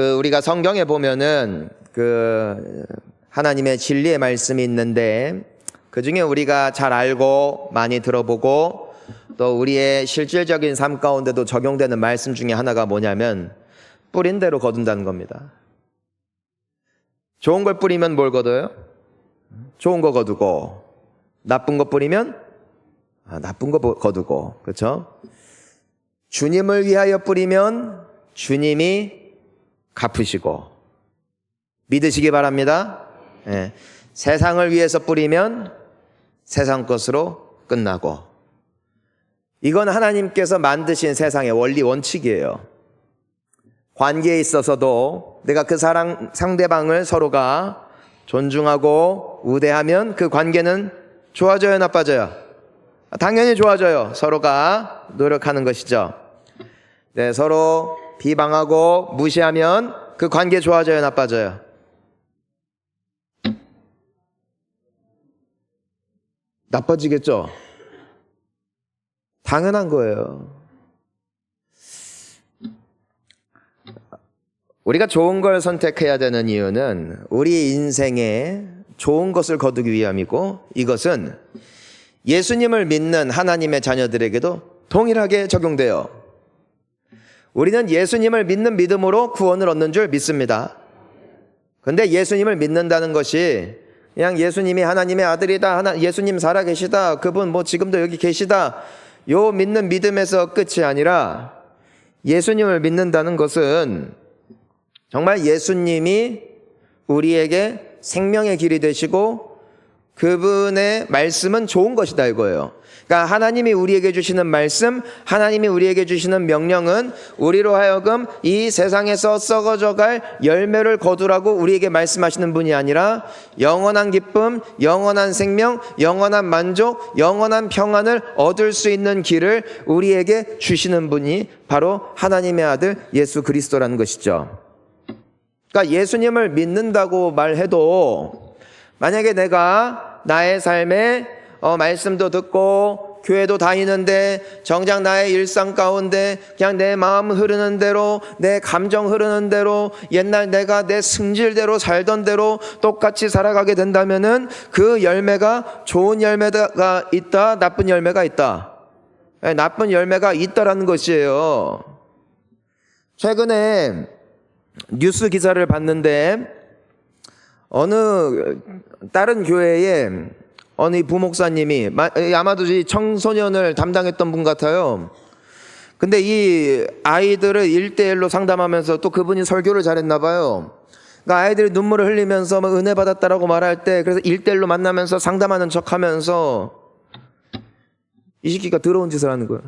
우리가 성경에 보면은 하나님의 진리의 말씀이 있는데, 그 중에 우리가 잘 알고 많이 들어보고 또 우리의 실질적인 삶 가운데도 적용되는 말씀 중에 하나가 뭐냐면, 뿌린 대로 거둔다는 겁니다. 좋은 걸 뿌리면 뭘 거둬요? 좋은 거 거두고, 나쁜 거 뿌리면 나쁜 거 거두고, 그렇죠? 주님을 위하여 뿌리면 주님이 갚으시고, 믿으시기 바랍니다. 예. 세상을 위해서 뿌리면 세상 것으로 끝나고, 이건 하나님께서 만드신 세상의 원리 원칙이에요. 관계에 있어서도 내가 그 상대방을 서로가 존중하고 우대하면 그 관계는 좋아져요, 나빠져요? 당연히 좋아져요. 서로가 노력하는 것이죠. 네, 서로 비방하고 무시하면 그 관계 좋아져요, 나빠져요? 나빠지겠죠? 당연한 거예요. 우리가 좋은 걸 선택해야 되는 이유는 우리 인생에 좋은 것을 거두기 위함이고, 이것은 예수님을 믿는 하나님의 자녀들에게도 동일하게 적용돼요. 우리는 예수님을 믿는 믿음으로 구원을 얻는 줄 믿습니다. 그런데 예수님을 믿는다는 것이 그냥 예수님이 하나님의 아들이다, 예수님 살아계시다, 그분 지금도 여기 계시다, 요 믿는 믿음에서 끝이 아니라, 예수님을 믿는다는 것은 정말 예수님이 우리에게 생명의 길이 되시고 그분의 말씀은 좋은 것이다, 이거예요. 그러니까 하나님이 우리에게 주시는 말씀, 하나님이 우리에게 주시는 명령은 우리로 하여금 이 세상에서 썩어져갈 열매를 거두라고 우리에게 말씀하시는 분이 아니라, 영원한 기쁨, 영원한 생명, 영원한 만족, 영원한 평안을 얻을 수 있는 길을 우리에게 주시는 분이 바로 하나님의 아들 예수 그리스도라는 것이죠. 그러니까 예수님을 믿는다고 말해도, 만약에 내가 나의 삶에 말씀도 듣고 교회도 다니는데 정작 나의 일상 가운데 그냥 내 마음 흐르는 대로, 내 감정 흐르는 대로, 옛날 내가 내 승질대로 살던 대로 똑같이 살아가게 된다면은 그 열매가 좋은 열매가 있다, 나쁜 열매가 있다. 나쁜 열매가 있다라는 것이에요. 최근에 뉴스 기사를 봤는데, 어느 다른 교회에 어느 부목사님이, 아마도 이 청소년을 담당했던 분 같아요. 근데 이 아이들을 1대1로 상담하면서 또 그분이 설교를 잘했나 봐요. 그러니까 아이들이 눈물을 흘리면서 은혜 받았다라고 말할 때, 그래서 1대1로 만나면서 상담하는 척 하면서 이 시기가 더러운 짓을 하는 거예요.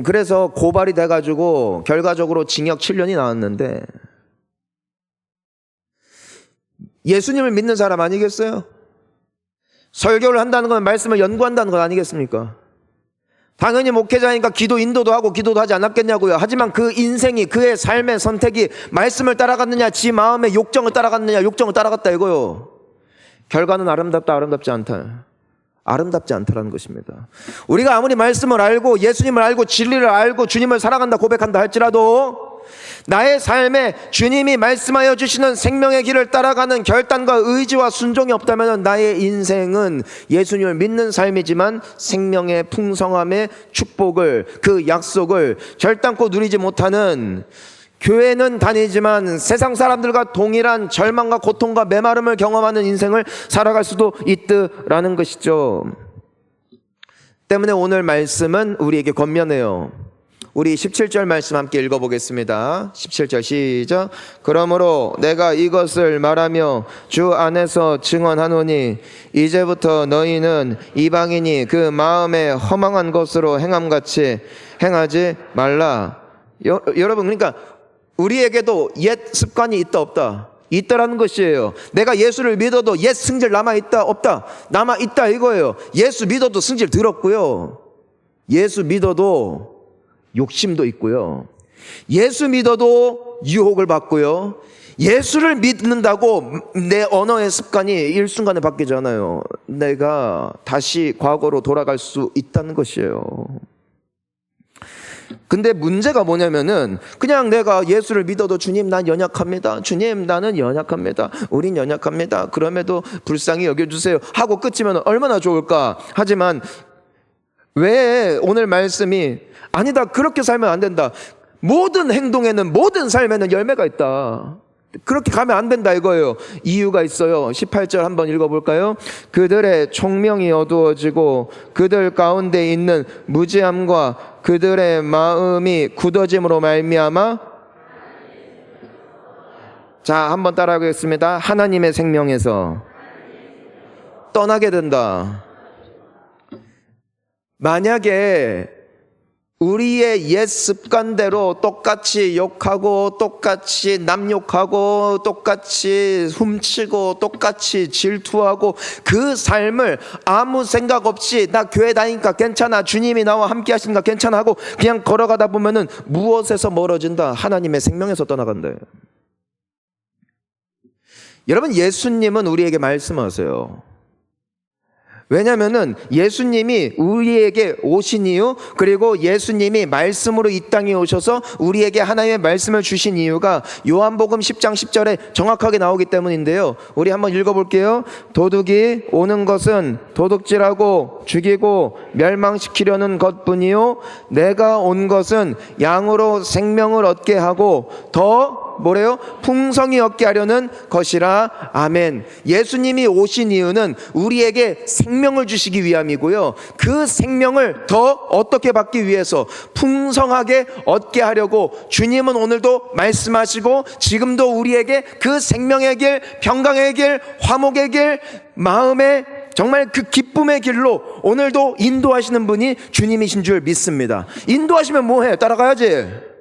그래서 고발이 돼가지고 결과적으로 징역 7년이 나왔는데, 예수님을 믿는 사람 아니겠어요? 설교를 한다는 건 말씀을 연구한다는 건 아니겠습니까? 당연히 목회자니까 기도 인도도 하고 기도도 하지 않았겠냐고요. 하지만 그 인생이, 그의 삶의 선택이 말씀을 따라갔느냐, 지 마음의 욕정을 따라갔느냐, 욕정을 따라갔다, 이거요. 결과는 아름답다, 아름답지 않다. 아름답지 않다라는 것입니다. 우리가 아무리 말씀을 알고 예수님을 알고 진리를 알고 주님을 사랑한다 고백한다 할지라도, 나의 삶에 주님이 말씀하여 주시는 생명의 길을 따라가는 결단과 의지와 순종이 없다면 나의 인생은 예수님을 믿는 삶이지만 생명의 풍성함의 축복을, 그 약속을 결단코 누리지 못하는, 교회는 다니지만 세상 사람들과 동일한 절망과 고통과 메마름을 경험하는 인생을 살아갈 수도 있더라는 것이죠. 때문에 오늘 말씀은 우리에게 권면해요. 우리 17절 말씀 함께 읽어보겠습니다. 17절 시작. 그러므로 내가 이것을 말하며 주 안에서 증언하노니 이제부터 너희는 이방인이 그 마음에 허망한 것으로 행함같이 행하지 말라. 여러분, 그러니까 우리에게도 옛 습관이 있다 없다? 있다라는 것이에요. 내가 예수를 믿어도 옛 승질 남아있다 없다? 남아있다, 이거예요. 예수 믿어도 승질 들었고요, 예수 믿어도 욕심도 있고요, 예수 믿어도 유혹을 받고요, 예수를 믿는다고 내 언어의 습관이 일순간에 바뀌잖아요. 내가 다시 과거로 돌아갈 수 있다는 것이에요. 근데 문제가 뭐냐면은 그냥 내가 예수를 믿어도 주님 난 연약합니다. 주님 나는 연약합니다. 우린 연약합니다. 그럼에도 불쌍히 여겨주세요 하고 끝이면 얼마나 좋을까. 하지만 왜 오늘 말씀이 아니다 그렇게 살면 안 된다. 모든 행동에는 모든 삶에는 열매가 있다. 그렇게 가면 안 된다 이거예요. 이유가 있어요. 18절 한번 읽어볼까요? 그들의 총명이 어두워지고 그들 가운데 있는 무지함과 그들의 마음이 굳어짐으로 말미암아. 자, 한번 따라하겠습니다. 하나님의 생명에서 떠나게 된다. 만약에 우리의 옛 습관대로 똑같이 욕하고 똑같이 남 욕하고 똑같이 훔치고 똑같이 질투하고 그 삶을 아무 생각 없이 나 교회 다니니까 괜찮아 주님이 나와 함께 하시니까 괜찮아 하고 그냥 걸어가다 보면은 무엇에서 멀어진다? 하나님의 생명에서 떠나간다. 여러분 예수님은 우리에게 말씀하세요. 왜냐하면은 예수님이 우리에게 오신 이유, 그리고 예수님이 말씀으로 이 땅에 오셔서 우리에게 하나님의 말씀을 주신 이유가 요한복음 10장 10절에 정확하게 나오기 때문인데요. 우리 한번 읽어볼게요. 도둑이 오는 것은 도둑질하고 죽이고 멸망시키려는 것뿐이요 내가 온 것은 양으로 생명을 얻게 하고 더 뭐래요? 풍성히 얻게 하려는 것이라. 아멘. 예수님이 오신 이유는 우리에게 생명을 주시기 위함이고요. 그 생명을 더 어떻게 받기 위해서 풍성하게 얻게 하려고 주님은 오늘도 말씀하시고 지금도 우리에게 그 생명의 길, 평강의 길, 화목의 길, 마음의 정말 그 기쁨의 길로 오늘도 인도하시는 분이 주님이신 줄 믿습니다. 인도하시면 뭐해? 따라가야지.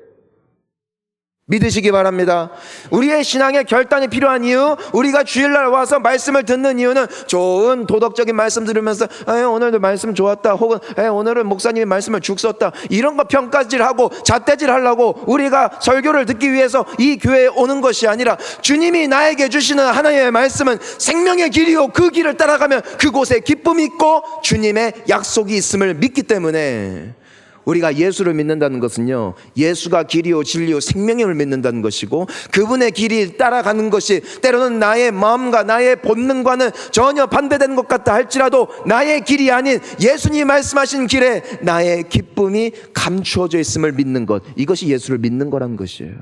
믿으시기 바랍니다. 우리의 신앙의 결단이 필요한 이유, 우리가 주일날 와서 말씀을 듣는 이유는 좋은 도덕적인 말씀 들으면서 오늘도 말씀 좋았다, 혹은 오늘은 목사님이 말씀을 죽 썼다, 이런 거 평가질하고 잣대질하려고 우리가 설교를 듣기 위해서 이 교회에 오는 것이 아니라 주님이 나에게 주시는 하나님의 말씀은 생명의 길이요 그 길을 따라가면 그곳에 기쁨이 있고 주님의 약속이 있음을 믿기 때문에 우리가 예수를 믿는다는 것은요 예수가 길이요 진리요 생명임을 믿는다는 것이고 그분의 길이 따라가는 것이 때로는 나의 마음과 나의 본능과는 전혀 반대되는 것 같다 할지라도 나의 길이 아닌 예수님이 말씀하신 길에 나의 기쁨이 감추어져 있음을 믿는 것, 이것이 예수를 믿는 거라는 것이에요.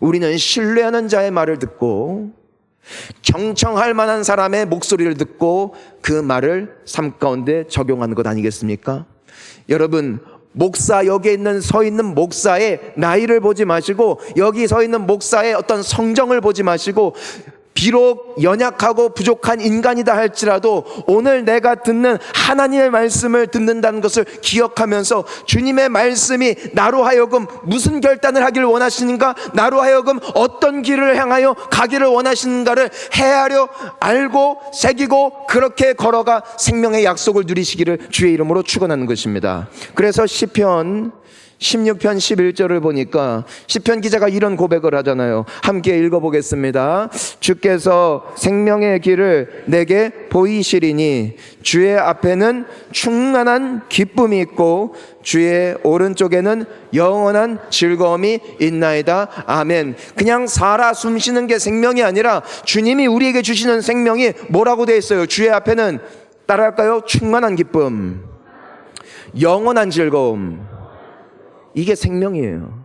우리는 신뢰하는 자의 말을 듣고 경청할 만한 사람의 목소리를 듣고 그 말을 삶 가운데 적용하는 것 아니겠습니까? 여러분, 목사, 여기에 있는 서 있는 목사의 나이를 보지 마시고 여기 서 있는 목사의 어떤 성정을 보지 마시고 비록 연약하고 부족한 인간이다 할지라도 오늘 내가 듣는 하나님의 말씀을 듣는다는 것을 기억하면서 주님의 말씀이 나로 하여금 무슨 결단을 하기를 원하시는가, 나로 하여금 어떤 길을 향하여 가기를 원하시는가를 헤아려 알고 새기고 그렇게 걸어가 생명의 약속을 누리시기를 주의 이름으로 축원하는 것입니다. 그래서 시편 16편 11절을 보니까 시편 기자가 이런 고백을 하잖아요. 함께 읽어보겠습니다. 주께서 생명의 길을 내게 보이시리니 주의 앞에는 충만한 기쁨이 있고 주의 오른쪽에는 영원한 즐거움이 있나이다. 아멘. 그냥 살아 숨쉬는 게 생명이 아니라 주님이 우리에게 주시는 생명이 뭐라고 되어 있어요? 주의 앞에는 따라할까요? 충만한 기쁨, 영원한 즐거움. 이게 생명이에요.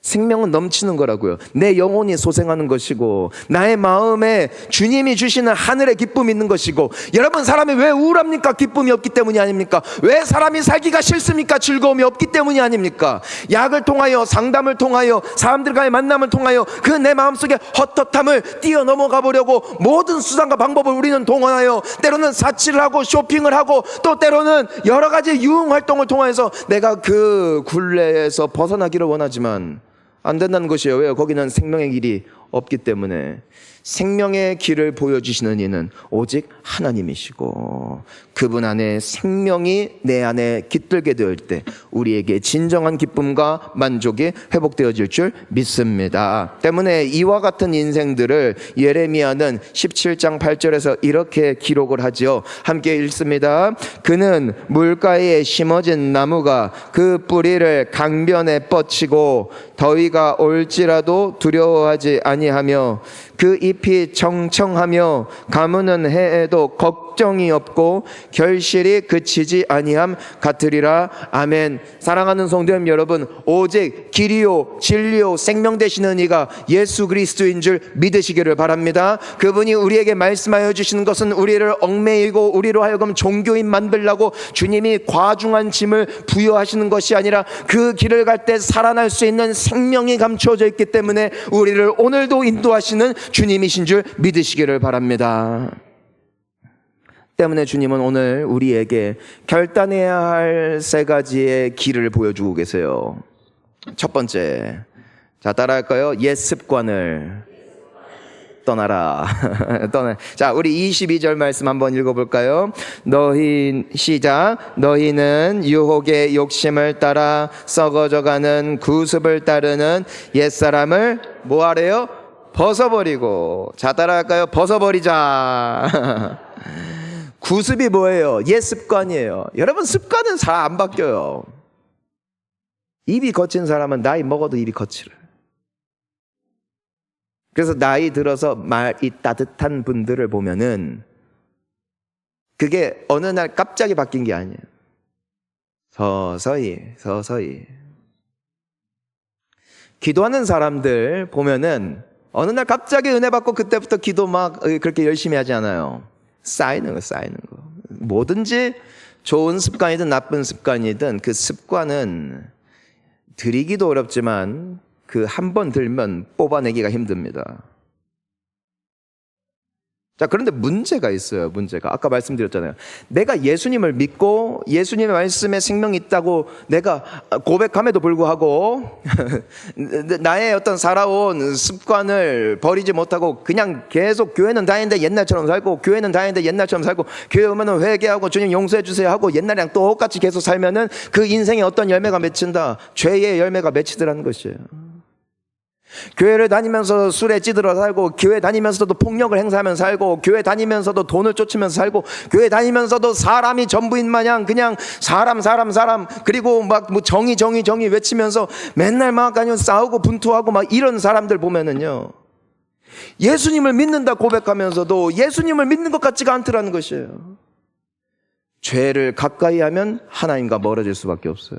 생명은 넘치는 거라고요. 내 영혼이 소생하는 것이고 나의 마음에 주님이 주시는 하늘의 기쁨이 있는 것이고. 여러분, 사람이 왜 우울합니까? 기쁨이 없기 때문이 아닙니까? 왜 사람이 살기가 싫습니까? 즐거움이 없기 때문이 아닙니까? 약을 통하여, 상담을 통하여, 사람들과의 만남을 통하여 그 내 마음속에 헛헛함을 뛰어넘어가 보려고 모든 수단과 방법을 우리는 동원하여 때로는 사치를 하고 쇼핑을 하고 또 때로는 여러 가지 유흥활동을 통해서 내가 그 굴레에서 벗어나기를 원하지만 안 된다는 것이에요. 왜요? 거기는 생명의 길이 없기 때문에 생명의 길을 보여주시는 이는 오직 하나님이시고 그분 안에 생명이 내 안에 깃들게 되을 때 우리에게 진정한 기쁨과 만족이 회복되어질 줄 믿습니다. 때문에 이와 같은 인생들을 예레미야는 17장 8절에서 이렇게 기록을 하지요. 함께 읽습니다. 그는 물가에 심어진 나무가 그 뿌리를 강변에 뻗치고 더위가 올지라도 두려워하지 아니하며 그 잎이 청청하며 가무는 해에도 걱정이 없고 결실이 그치지 아니함 같으리라. 아멘. 사랑하는 성도님 여러분, 오직 길이요 진리요 생명 되시는 이가 예수 그리스도인 줄 믿으시기를 바랍니다. 그분이 우리에게 말씀하여 주시는 것은 우리를 얽매이고 우리로 하여금 종교인 만들라고 주님이 과중한 짐을 부여하시는 것이 아니라 그 길을 갈 때 살아날 수 있는 생명이 감추어져 있기 때문에 우리를 오늘도 인도하시는 주님이신 줄 믿으시기를 바랍니다. 때문에 주님은 오늘 우리에게 결단해야 할 세 가지의 길을 보여주고 계세요. 첫 번째, 자 따라할까요? 옛 습관을 떠나라. 자, 우리 22절 말씀 한번 읽어볼까요? 시작. 너희는 유혹의 욕심을 따라 썩어져가는 구습을 따르는 옛사람을 뭐하래요? 벗어버리고. 자, 따라할까요? 벗어버리자. 구습이 뭐예요? 옛 습관이에요. 여러분, 습관은 잘 안 바뀌어요. 입이 거친 사람은 나이 먹어도 입이 거칠어요. 그래서 나이 들어서 말이 따뜻한 분들을 보면은 그게 어느 날 갑자기 바뀐 게 아니에요. 서서히. 기도하는 사람들 보면은 어느 날 갑자기 은혜 받고 그때부터 기도 막 그렇게 열심히 하지 않아요. 쌓이는 거. 뭐든지 좋은 습관이든 나쁜 습관이든 그 습관은 들이기도 어렵지만 그 한 번 들면 뽑아내기가 힘듭니다. 자, 그런데 문제가 있어요. 문제가 아까 말씀드렸잖아요. 내가 예수님을 믿고 예수님의 말씀에 생명이 있다고 내가 고백함에도 불구하고 나의 어떤 살아온 습관을 버리지 못하고 그냥 계속 교회는 다니는데 옛날처럼 살고 교회는 다니는데 옛날처럼 살고 교회 오면은 회개하고 주님 용서해 주세요 하고 옛날이랑 똑같이 계속 살면은 그 인생에 어떤 열매가 맺힌다? 죄의 열매가 맺히더라는 것이에요. 교회를 다니면서 술에 찌들어 살고 교회 다니면서도 폭력을 행사하면서 살고 교회 다니면서도 돈을 쫓으면서 살고 교회 다니면서도 사람이 전부인 마냥 그냥 사람 그리고 막 뭐 정의 외치면서 맨날 막 그냥 싸우고 분투하고 막 이런 사람들 보면은요, 예수님을 믿는다 고백하면서도 예수님을 믿는 것 같지가 않더라는 것이에요. 죄를 가까이 하면 하나님과 멀어질 수밖에 없어요.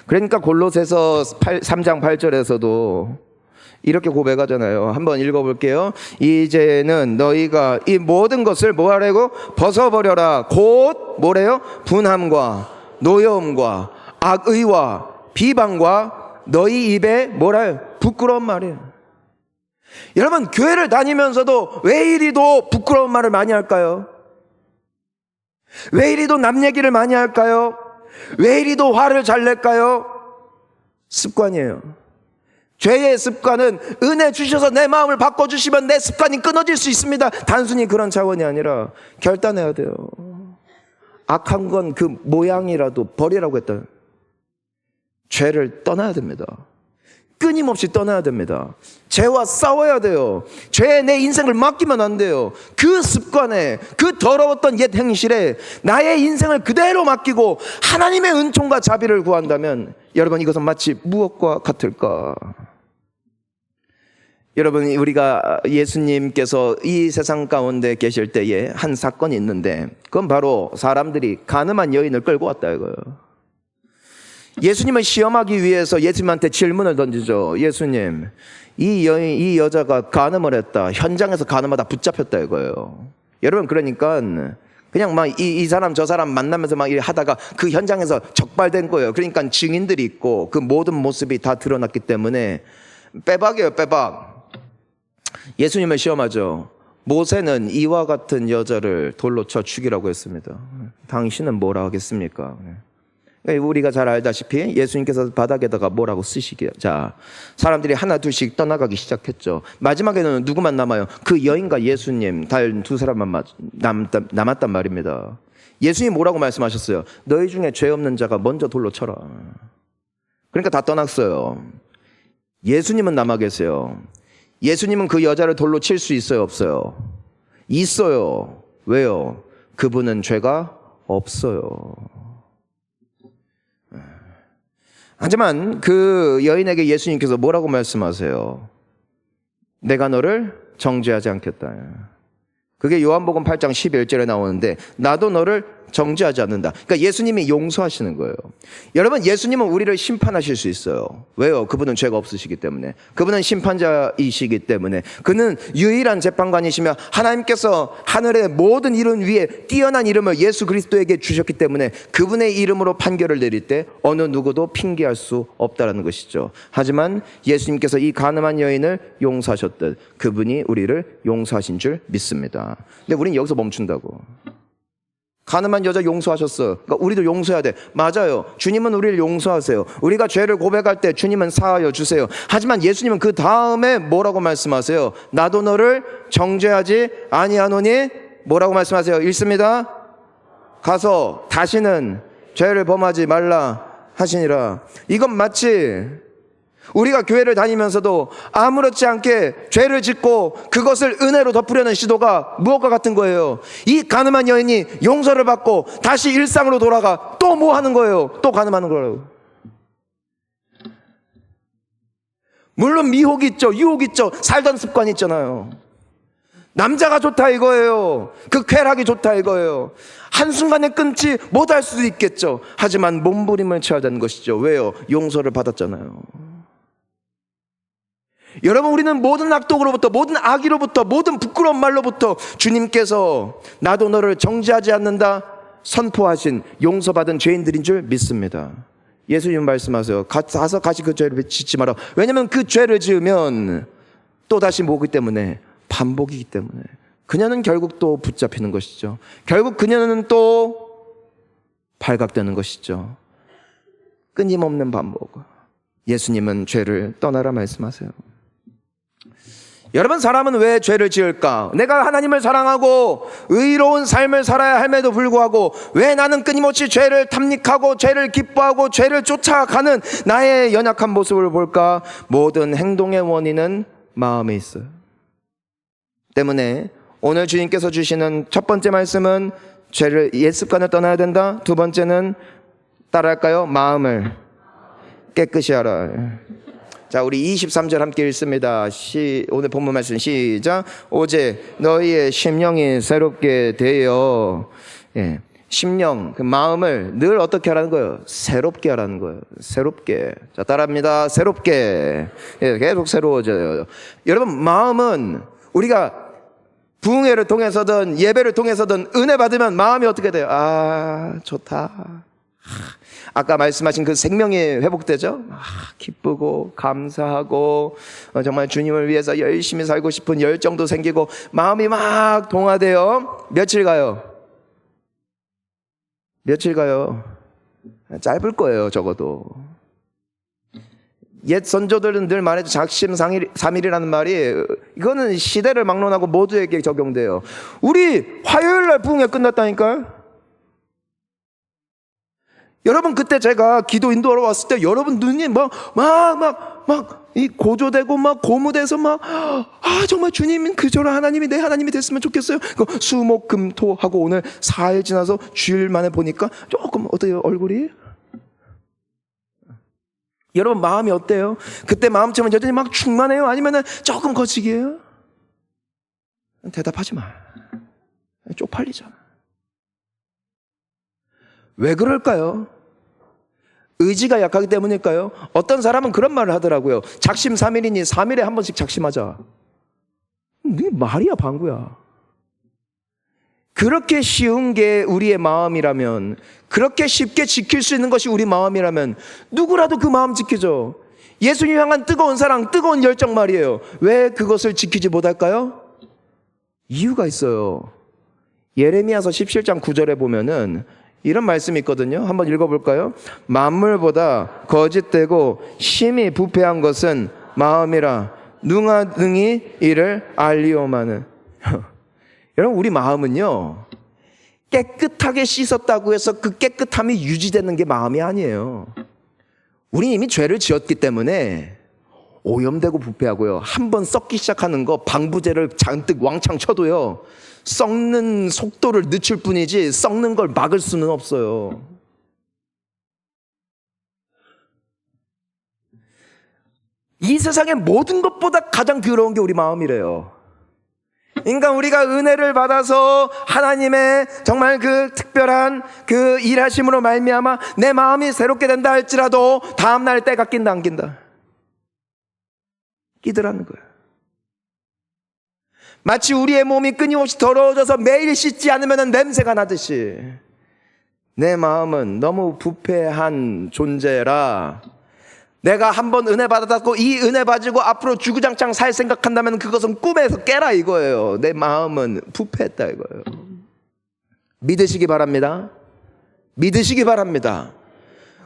그러니까 골로새서 3장 8절에서도 이렇게 고백하잖아요. 한번 읽어볼게요. 이제는 너희가 이 모든 것을 뭐하라고? 벗어버려라. 곧 뭐래요? 분함과 노여움과 악의와 비방과 너희 입에 뭐라요? 부끄러운 말이에요. 여러분, 교회를 다니면서도 왜 이리도 부끄러운 말을 많이 할까요? 왜 이리도 남 얘기를 많이 할까요? 왜 이리도 화를 잘 낼까요? 습관이에요. 죄의 습관은 은혜 주셔서 내 마음을 바꿔주시면 내 습관이 끊어질 수 있습니다. 단순히 그런 차원이 아니라 결단해야 돼요. 악한 건 그 모양이라도 버리라고 했다. 죄를 떠나야 됩니다. 끊임없이 떠나야 됩니다. 죄와 싸워야 돼요. 죄에 내 인생을 맡기면 안 돼요. 그 습관에, 그 더러웠던 옛 행실에 나의 인생을 그대로 맡기고 하나님의 은총과 자비를 구한다면 여러분, 이것은 마치 무엇과 같을까? 여러분, 우리가 예수님께서 이 세상 가운데 계실 때에 한 사건이 있는데 그건 바로 사람들이 가늠한 여인을 끌고 왔다 이거예요. 예수님을 시험하기 위해서 예수님한테 질문을 던지죠. 예수님, 이 여자가 간음을 했다. 현장에서 간음하다 붙잡혔다 이거예요. 여러분, 그러니까 그냥 막 이 사람 저 사람 만나면서 막 하다가 그 현장에서 적발된 거예요. 그러니까 증인들이 있고 그 모든 모습이 다 드러났기 때문에 빼박이에요, 빼박. 예수님을 시험하죠. 모세는 이와 같은 여자를 돌로 쳐 죽이라고 했습니다. 당신은 뭐라 하겠습니까? 우리가 잘 알다시피 예수님께서 바닥에다가 뭐라고 쓰시기에, 자, 사람들이 하나 둘씩 떠나가기 시작했죠. 마지막에는 누구만 남아요? 그 여인과 예수님, 달 두 사람만 남았단 말입니다. 예수님이 뭐라고 말씀하셨어요? 너희 중에 죄 없는 자가 먼저 돌로 쳐라. 그러니까 다 떠났어요. 예수님은 남아 계세요. 예수님은 그 여자를 돌로 칠 수 있어요, 없어요? 있어요. 왜요? 그분은 죄가 없어요. 하지만 그 여인에게 예수님께서 뭐라고 말씀하세요? 내가 너를 정죄하지 않겠다. 그게 요한복음 8장 11절에 나오는데, 나도 너를 정죄하지 않는다. 그러니까 예수님이 용서하시는 거예요. 여러분, 예수님은 우리를 심판하실 수 있어요. 왜요? 그분은 죄가 없으시기 때문에. 그분은 심판자이시기 때문에. 그는 유일한 재판관이시며 하나님께서 하늘의 모든 이름 위에 뛰어난 이름을 예수 그리스도에게 주셨기 때문에 그분의 이름으로 판결을 내릴 때 어느 누구도 핑계할 수 없다는 것이죠. 하지만 예수님께서 이 가늠한 여인을 용서하셨듯 그분이 우리를 용서하신 줄 믿습니다. 근데 우리는 여기서 멈춘다고. 가늠한 여자 용서하셨어. 그러니까 우리도 용서해야 돼. 맞아요. 주님은 우리를 용서하세요. 우리가 죄를 고백할 때 주님은 사하여 주세요. 하지만 예수님은 그 다음에 뭐라고 말씀하세요? 나도 너를 정죄하지 아니하노니 뭐라고 말씀하세요? 읽습니다. 가서 다시는 죄를 범하지 말라 하시니라. 이건 마치 우리가 교회를 다니면서도 아무렇지 않게 죄를 짓고 그것을 은혜로 덮으려는 시도가 무엇과 같은 거예요? 이 가늠한 여인이 용서를 받고 다시 일상으로 돌아가 또 뭐 하는 거예요? 또 가늠하는 거예요. 물론 미혹이 있죠. 유혹이 있죠. 살던 습관이 있잖아요. 남자가 좋다 이거예요. 그 쾌락이 좋다 이거예요. 한순간에 끊지 못할 수도 있겠죠. 하지만 몸부림을 쳐야 되는 것이죠. 왜요? 용서를 받았잖아요. 여러분, 우리는 모든 악독으로부터, 모든 악의로부터, 모든 부끄러운 말로부터 주님께서 나도 너를 정죄하지 않는다 선포하신 용서받은 죄인들인 줄 믿습니다. 예수님 말씀하세요. 가서 다시 그 죄를 짓지 마라. 왜냐하면 그 죄를 지으면 또 다시 뭐기 때문에? 반복이기 때문에. 그녀는 결국 또 붙잡히는 것이죠. 결국 그녀는 또 발각되는 것이죠. 끊임없는 반복. 예수님은 죄를 떠나라 말씀하세요. 여러분, 사람은 왜 죄를 지을까? 내가 하나님을 사랑하고 의로운 삶을 살아야 함에도 불구하고 왜 나는 끊임없이 죄를 탐닉하고 죄를 기뻐하고 죄를 쫓아가는 나의 연약한 모습을 볼까? 모든 행동의 원인은 마음에 있어요. 때문에 오늘 주님께서 주시는 첫 번째 말씀은 죄를, 옛 습관을 떠나야 된다. 두 번째는 따라할까요? 마음을 깨끗이 하라. 자, 우리 23절 함께 읽습니다. 오늘 본문 말씀 시작. 오직 너희의 심령이 새롭게 되어, 심령, 그 마음을 늘 어떻게 하라는 거예요? 새롭게 하라는 거예요. 새롭게. 자, 따라합니다. 새롭게. 계속 새로워져요. 여러분, 마음은 우리가 부흥회를 통해서든 예배를 통해서든 은혜 받으면 마음이 어떻게 돼요? 아, 좋다. 아까 말씀하신 그 생명이 회복되죠? 기쁘고 감사하고 정말 주님을 위해서 열심히 살고 싶은 열정도 생기고 마음이 막 동화돼요. 며칠 가요? 며칠 가요? 짧을 거예요, 적어도. 옛 선조들은 늘 말해도 작심삼일이라는 말이, 이거는 시대를 막론하고 모두에게 적용돼요. 우리 화요일 날 부흥회 끝났다니까요. 여러분, 그때 제가 기도 인도하러 왔을 때 여러분 눈이 이 고조되고 막 고무돼서 정말 주님, 그저런 하나님이 내 하나님이 됐으면 좋겠어요. 수목금토 하고 오늘 4일 지나서 주일 만에 보니까 조금 어때요, 얼굴이? 여러분, 마음이 어때요? 그때 마음처럼 여전히 막 충만해요? 아니면 조금 거칠게요? 대답하지 마. 쪽팔리잖아. 왜 그럴까요? 의지가 약하기 때문일까요? 어떤 사람은 그런 말을 하더라고요. 작심삼일이니 3일에 한 번씩 작심하자. 네 말이야, 방구야. 그렇게 쉬운 게 우리의 마음이라면, 그렇게 쉽게 지킬 수 있는 것이 우리 마음이라면 누구라도 그 마음 지키죠. 예수님 향한 뜨거운 사랑, 뜨거운 열정 말이에요. 왜 그것을 지키지 못할까요? 이유가 있어요. 예레미야서 17장 9절에 보면은 이런 말씀이 있거든요. 한번 읽어볼까요? 만물보다 거짓되고 심히 부패한 것은 마음이라 누가 능히 이를 알리오마는. 여러분, 우리 마음은요, 깨끗하게 씻었다고 해서 그 깨끗함이 유지되는 게 마음이 아니에요. 우리 이미 죄를 지었기 때문에 오염되고 부패하고요, 한번 썩기 시작하는 거 방부제를 잔뜩 왕창 쳐도요, 썩는 속도를 늦출 뿐이지 썩는 걸 막을 수는 없어요. 이 세상의 모든 것보다 가장 더러운 게 우리 마음이래요. 그러니까 우리가 은혜를 받아서 하나님의 정말 그 특별한 그 일하심으로 말미암아 내 마음이 새롭게 된다 할지라도 다음날 때가 낀다 안 낀다? 끼더라는 거예요. 마치 우리의 몸이 끊임없이 더러워져서 매일 씻지 않으면 냄새가 나듯이 내 마음은 너무 부패한 존재라 내가 한번 은혜 받았고 이 은혜 가지고 앞으로 주구장창 살 생각한다면 그것은 꿈에서 깨라 이거예요. 내 마음은 부패했다 이거예요. 믿으시기 바랍니다. 믿으시기 바랍니다.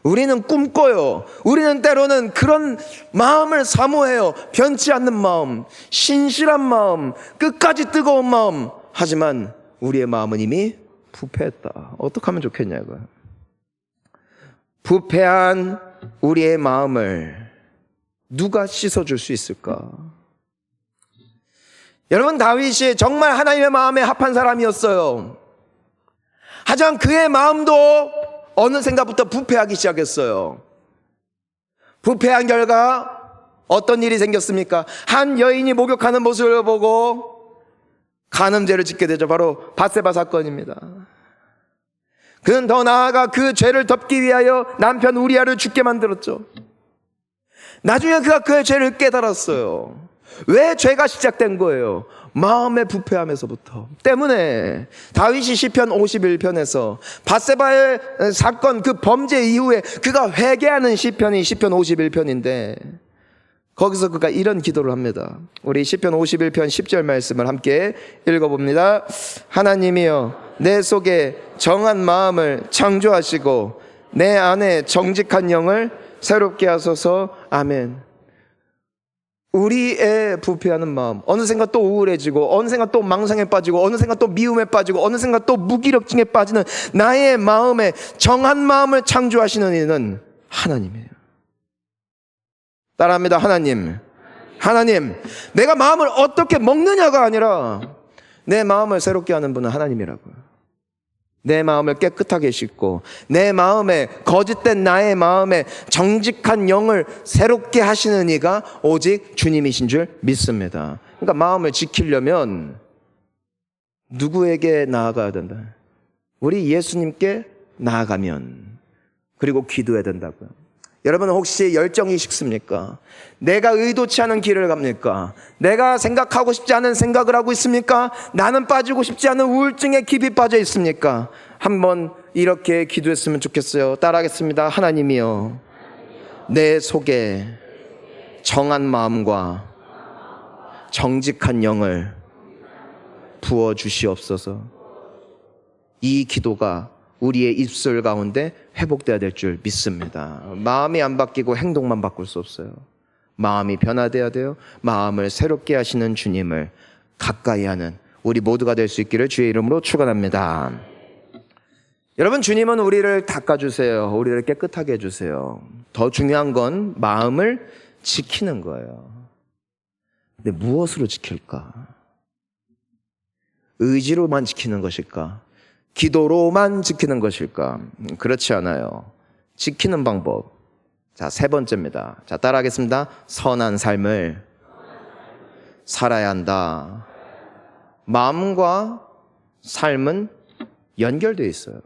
우리는 꿈꿔요. 우리는 때로는 그런 마음을 사모해요. 변치 않는 마음, 신실한 마음, 끝까지 뜨거운 마음. 하지만 우리의 마음은 이미 부패했다. 어떻게 하면 좋겠냐 이거예요. 부패한 우리의 마음을 누가 씻어줄 수 있을까? 여러분, 다윗이 정말 하나님의 마음에 합한 사람이었어요. 하지만 그의 마음도 어느샌가부터 부패하기 시작했어요. 부패한 결과 어떤 일이 생겼습니까? 한 여인이 목욕하는 모습을 보고 간음죄를 짓게 되죠. 바로 밧세바 사건입니다. 그는 더 나아가 그 죄를 덮기 위하여 남편 우리아를 죽게 만들었죠. 나중에 그가 그의 죄를 깨달았어요. 왜 죄가 시작된 거예요? 마음의 부패함에서부터. 때문에 다윗이 시편 51편에서 밧세바의 사건 그 범죄 이후에 그가 회개하는 시편이 시편 51편인데 거기서 그가 이런 기도를 합니다. 우리 시편 51편 10절 말씀을 함께 읽어봅니다. 하나님이여 내 속에 정한 마음을 창조하시고 내 안에 정직한 영을 새롭게 하소서. 아멘. 우리의 부패하는 마음, 어느샌가 또 우울해지고 어느샌가 또 망상에 빠지고 어느샌가 또 미움에 빠지고 어느샌가 또 무기력증에 빠지는 나의 마음에 정한 마음을 창조하시는 이는 하나님이에요. 따라합니다. 하나님. 내가 마음을 어떻게 먹느냐가 아니라 내 마음을 새롭게 하는 분은 하나님이라고요. 내 마음을 깨끗하게 씻고 내 마음에 거짓된 나의 마음에 정직한 영을 새롭게 하시는 이가 오직 주님이신 줄 믿습니다. 그러니까 마음을 지키려면 누구에게 나아가야 된다? 우리 예수님께 나아가면, 그리고 기도해야 된다고요. 여러분, 혹시 열정이 식습니까? 내가 의도치 않은 길을 갑니까? 내가 생각하고 싶지 않은 생각을 하고 있습니까? 나는 빠지고 싶지 않은 우울증에 깊이 빠져 있습니까? 한번 이렇게 기도했으면 좋겠어요. 따라하겠습니다. 하나님이여, 내 속에 정한 마음과 정직한 영을 부어주시옵소서. 이 기도가 우리의 입술 가운데 회복돼야 될 줄 믿습니다. 마음이 안 바뀌고 행동만 바꿀 수 없어요. 마음이 변화돼야 돼요. 마음을 새롭게 하시는 주님을 가까이 하는 우리 모두가 될 수 있기를 주의 이름으로 축원합니다. 여러분, 주님은 우리를 닦아주세요. 우리를 깨끗하게 해주세요. 더 중요한 건 마음을 지키는 거예요. 근데 무엇으로 지킬까? 의지로만 지키는 것일까? 기도로만 지키는 것일까? 그렇지 않아요. 지키는 방법. 자, 세 번째입니다. 자, 따라하겠습니다. 선한 삶을 살아야 한다. 마음과 삶은 연결되어 있어요.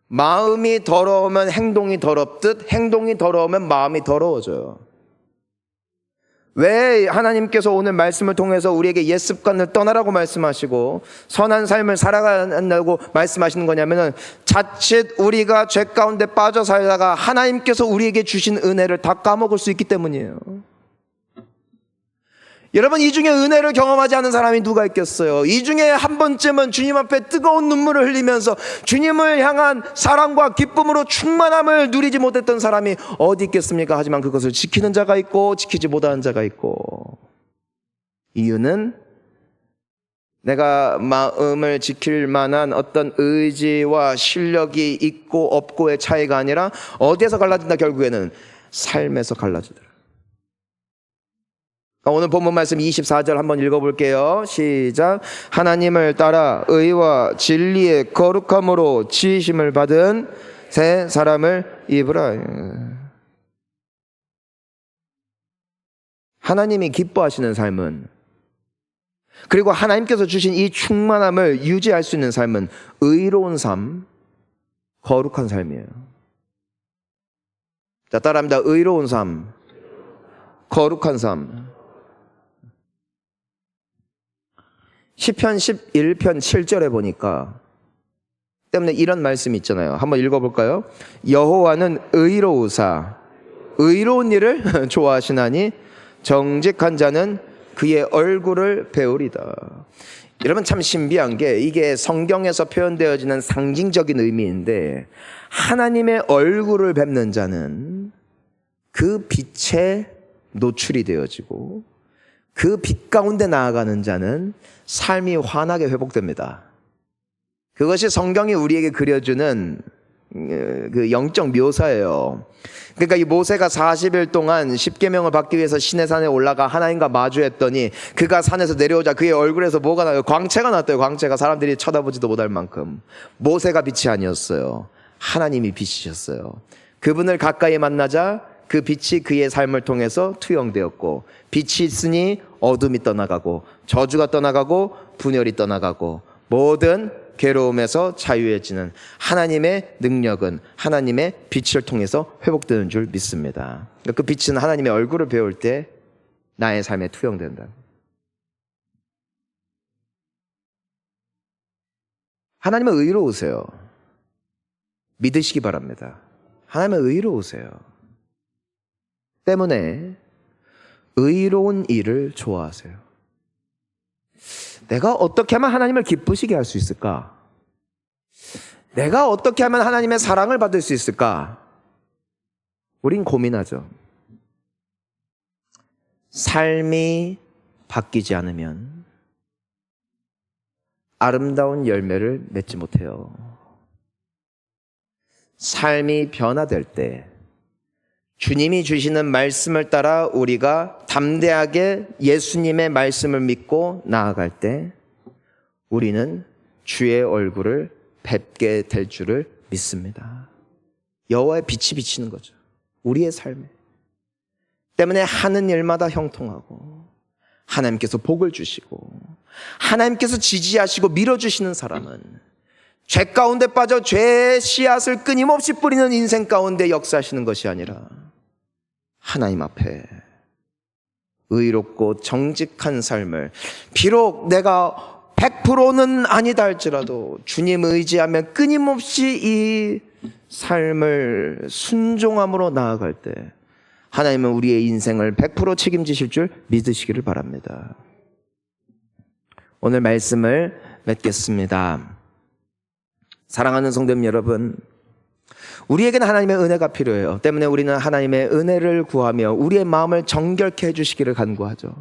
마음이 더러우면 행동이 더럽듯 행동이 더러우면 마음이 더러워져요. 왜 하나님께서 오늘 말씀을 통해서 우리에게 옛 습관을 떠나라고 말씀하시고 선한 삶을 살아간다고 말씀하시는 거냐면은 자칫 우리가 죄 가운데 빠져 살다가 하나님께서 우리에게 주신 은혜를 다 까먹을 수 있기 때문이에요. 여러분, 이 중에 은혜를 경험하지 않은 사람이 누가 있겠어요? 이 중에 한 번쯤은 주님 앞에 뜨거운 눈물을 흘리면서 주님을 향한 사랑과 기쁨으로 충만함을 누리지 못했던 사람이 어디 있겠습니까? 하지만 그것을 지키는 자가 있고 지키지 못하는 자가 있고, 이유는 내가 마음을 지킬 만한 어떤 의지와 실력이 있고 없고의 차이가 아니라 어디에서 갈라진다? 결국에는 삶에서 갈라지더라. 오늘 본문 말씀 24절 한번 읽어볼게요. 시작. 하나님을 따라 의와 진리의 거룩함으로 지으심을 받은 새 사람을 입으라. 하나님이 기뻐하시는 삶은, 그리고 하나님께서 주신 이 충만함을 유지할 수 있는 삶은 의로운 삶, 거룩한 삶이에요. 자, 따라합니다. 의로운 삶, 거룩한 삶. 시편 11편 7절에 보니까 때문에 이런 말씀이 있잖아요. 한번 읽어볼까요? 여호와는 의로우사 의로운 일을 좋아하시나니 정직한 자는 그의 얼굴을 배우리다. 여러분, 참 신비한 게, 이게 성경에서 표현되어지는 상징적인 의미인데, 하나님의 얼굴을 뵙는 자는 그 빛에 노출이 되어지고 그 빛 가운데 나아가는 자는 삶이 환하게 회복됩니다. 그것이 성경이 우리에게 그려주는 그 영적 묘사예요. 그러니까 이 모세가 40일 동안 십계명을 받기 위해서 시내산에 올라가 하나님과 마주했더니 그가 산에서 내려오자 그의 얼굴에서 뭐가 나요? 광채가 났대요. 광채가 사람들이 쳐다보지도 못할 만큼. 모세가 빛이 아니었어요. 하나님이 빛이셨어요. 그분을 가까이 만나자 그 빛이 그의 삶을 통해서 투영되었고, 빛이 있으니 어둠이 떠나가고 저주가 떠나가고 분열이 떠나가고 모든 괴로움에서 자유해지는 하나님의 능력은 하나님의 빛을 통해서 회복되는 줄 믿습니다. 그 빛은 하나님의 얼굴을 배울 때 나의 삶에 투영된다. 하나님은 의로우세요. 믿으시기 바랍니다. 하나님은 의로우세요. 때문에 의로운 일을 좋아하세요. 내가 어떻게 하면 하나님을 기쁘시게 할 수 있을까? 내가 어떻게 하면 하나님의 사랑을 받을 수 있을까? 우린 고민하죠. 삶이 바뀌지 않으면 아름다운 열매를 맺지 못해요. 삶이 변화될 때, 주님이 주시는 말씀을 따라 우리가 담대하게 예수님의 말씀을 믿고 나아갈 때 우리는 주의 얼굴을 뵙게 될 줄을 믿습니다. 여호와의 빛이 비치는 거죠. 우리의 삶에. 때문에 하는 일마다 형통하고 하나님께서 복을 주시고 하나님께서 지지하시고 밀어주시는 사람은 죄 가운데 빠져 죄의 씨앗을 끊임없이 뿌리는 인생 가운데 역사하시는 것이 아니라 하나님 앞에 의롭고 정직한 삶을, 비록 내가 100%는 아니다 할지라도 주님 의지하면 끊임없이 이 삶을 순종함으로 나아갈 때 하나님은 우리의 인생을 100% 책임지실 줄 믿으시기를 바랍니다. 오늘 말씀을 맺겠습니다. 사랑하는 성도님 여러분, 우리에게는 하나님의 은혜가 필요해요. 때문에 우리는 하나님의 은혜를 구하며 우리의 마음을 정결케 해주시기를 간구하죠.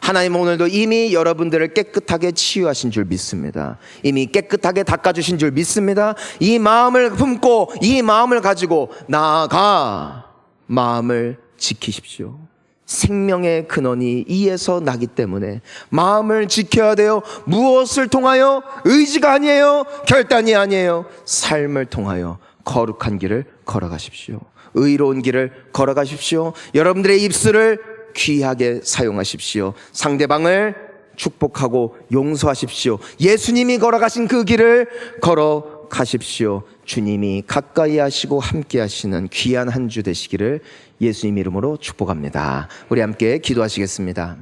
하나님은 오늘도 이미 여러분들을 깨끗하게 치유하신 줄 믿습니다. 이미 깨끗하게 닦아주신 줄 믿습니다. 이 마음을 품고 이 마음을 가지고 나아가 마음을 지키십시오. 생명의 근원이 이에서 나기 때문에 마음을 지켜야 돼요. 무엇을 통하여? 의지가 아니에요. 결단이 아니에요. 삶을 통하여 거룩한 길을 걸어가십시오. 의로운 길을 걸어가십시오. 여러분들의 입술을 귀하게 사용하십시오. 상대방을 축복하고 용서하십시오. 예수님이 걸어가신 그 길을 걸어가십시오. 주님이 가까이 하시고 함께 하시는 귀한 한 주 되시기를 예수님 이름으로 축복합니다. 우리 함께 기도하시겠습니다.